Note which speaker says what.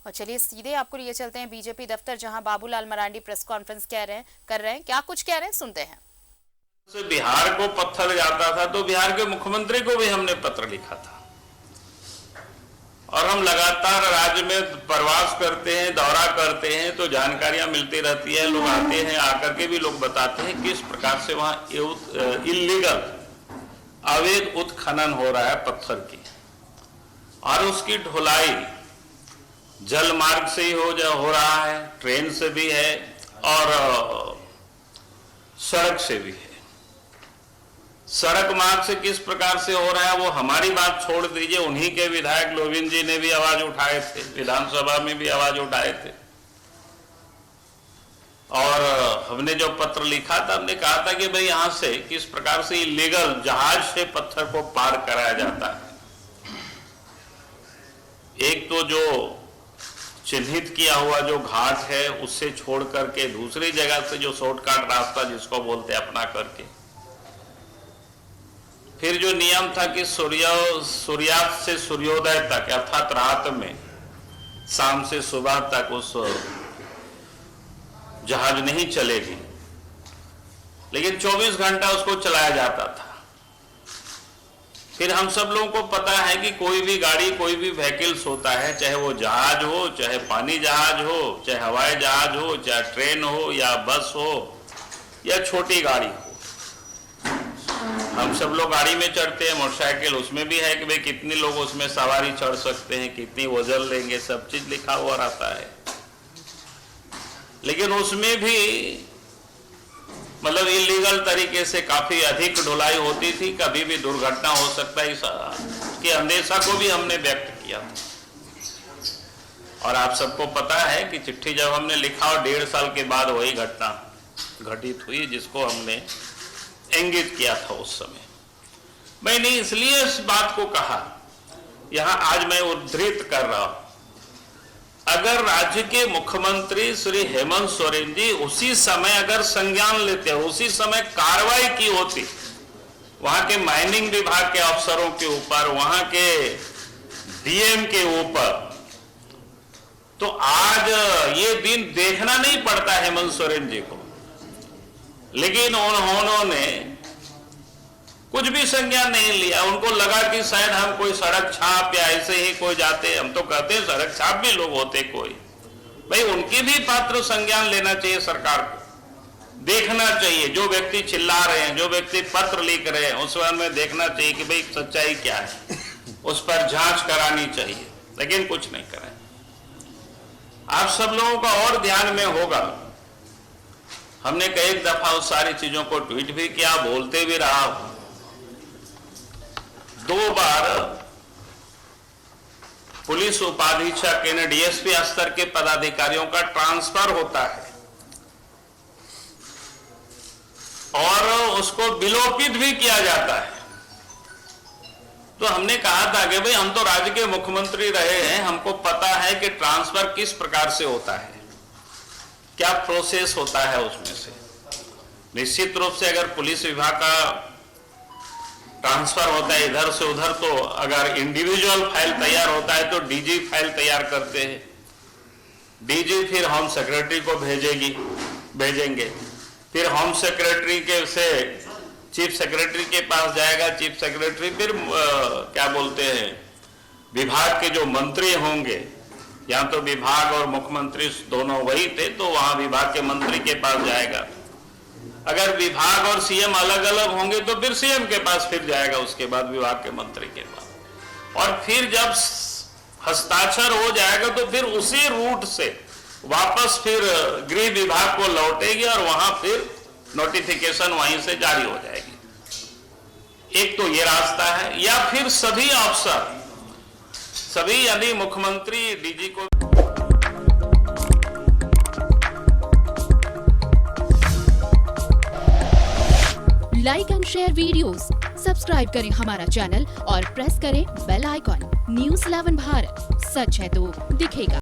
Speaker 1: और चलिए सीधे आपको लिए चलते हैं बीजेपी दफ्तर, जहां बाबूलाल मरांडी प्रेस कॉन्फ्रेंस कर रहे हैं। क्या कुछ कह रहे हैं, सुनते हैं।
Speaker 2: बिहार को पत्थर जाता था तो बिहार के मुख्यमंत्री को भी हमने पत्र लिखा था, और हम लगातार राज्य में प्रवास करते हैं, दौरा करते हैं, तो जानकारियां मिलती रहती है। लोग आते हैं, आकर के भी लोग बताते हैं किस प्रकार से वहां इलीगल अवैध उत्खनन हो रहा है पत्थर की, और उसकी ढुलाई जल मार्ग से ही हो रहा है, ट्रेन से भी है और सड़क से भी है। सड़क मार्ग से किस प्रकार से हो रहा है वो हमारी बात छोड़ दीजिए, उन्हीं के विधायक लोविन जी ने भी आवाज उठाए थे, विधानसभा में भी आवाज उठाए थे। और हमने जो पत्र लिखा था, हमने कहा था कि भाई यहां से किस प्रकार से इलीगल जहाज से पत्थर को पार कराया जाता है। एक तो जो चिन्हित किया हुआ जो घाट है उससे छोड़ करके दूसरी जगह से जो शॉर्टकट रास्ता जिसको बोलते हैं अपना करके, फिर जो नियम था कि सूर्यास्त से सूर्योदय तक अर्थात रात में शाम से सुबह तक उस जहाज नहीं चलेगी, लेकिन 24 घंटा उसको चलाया जाता था। फिर हम सब लोगों को पता है कि कोई भी गाड़ी, कोई भी व्हीकल्स होता है, चाहे वो जहाज हो, चाहे पानी जहाज हो, चाहे हवाई जहाज हो, चाहे ट्रेन हो या बस हो या छोटी गाड़ी हो, हम सब लोग गाड़ी में चढ़ते हैं, मोटरसाइकिल उसमें भी है कि भाई कितने लोग उसमें सवारी चढ़ सकते हैं, कितनी वजन लेंगे, सब चीज लिखा हुआ रहता है। लेकिन उसमें भी मतलब इलीगल तरीके से काफी अधिक ढुलाई होती थी, कभी भी दुर्घटना हो सकता है, इसके अंदेशा को भी हमने व्यक्त किया था। और आप सबको पता है कि चिट्ठी जब हमने लिखा और 1.5 साल के बाद वही घटना घटित हुई जिसको हमने इंगित किया था उस समय। मैंने इसलिए इस बात को कहा, यहां आज मैं उद्धृत कर रहा हूं, अगर राज्य के मुख्यमंत्री श्री हेमंत सोरेन जी उसी समय अगर संज्ञान लेते, उसी समय कार्रवाई की होती वहां के माइनिंग विभाग के अफसरों के ऊपर, वहां के डीएम के ऊपर, तो आज ये दिन देखना नहीं पड़ता हेमंत सोरेन जी को। लेकिन उन्होंने कुछ भी संज्ञान नहीं लिया। उनको लगा कि शायद हम कोई सड़क छाप या ऐसे ही कोई जाते, हम तो कहते हैं सड़क छाप भी लोग होते कोई, भाई उनकी भी पात्र संज्ञान लेना चाहिए, सरकार को देखना चाहिए। जो व्यक्ति चिल्ला रहे हैं, जो व्यक्ति पत्र लिख रहे हैं, उस बारे में देखना चाहिए कि भाई सच्चाई क्या है, उस पर जांच करानी चाहिए, लेकिन कुछ नहीं करें। आप सब लोगों का और ध्यान में होगा, हमने कई दफा उस सारी चीजों को ट्वीट भी किया, बोलते भी रहा। 2 बार पुलिस उपाधीक्षक यानी डीएसपी स्तर के पदाधिकारियों का ट्रांसफर होता है और उसको विलोपित भी किया जाता है। तो हमने कहा था कि भाई हम तो राज्य के मुख्यमंत्री रहे हैं, हमको पता है कि ट्रांसफर किस प्रकार से होता है, क्या प्रोसेस होता है उसमें से। निश्चित रूप से अगर पुलिस विभाग का ट्रांसफर होता है इधर से उधर, तो अगर इंडिविजुअल फाइल तैयार होता है तो डीजी फाइल तैयार करते हैं, डीजी फिर होम सेक्रेटरी को भेजेंगे, फिर होम सेक्रेटरी के से चीफ सेक्रेटरी के पास जाएगा, चीफ सेक्रेटरी फिर क्या बोलते हैं विभाग के जो मंत्री होंगे, यहाँ तो विभाग और मुख्यमंत्री दोनों वही थे, तो वहां विभाग के मंत्री के पास जाएगा। अगर विभाग और सीएम अलग अलग होंगे तो फिर सीएम के पास फिर जाएगा, उसके बाद विभाग के मंत्री के पास, और फिर जब हस्ताक्षर हो जाएगा तो फिर उसी रूट से वापस फिर गृह विभाग को लौटेगी और वहां फिर नोटिफिकेशन वहीं से जारी हो जाएगी। एक तो ये रास्ता है, या फिर सभी अफसर, सभी यानी मुख्यमंत्री डीजी को
Speaker 3: like and share videos, subscribe करें हमारा चैनल और प्रेस करें बेल आइकॉन। न्यूज़ 11 भारत, सच है तो दिखेगा।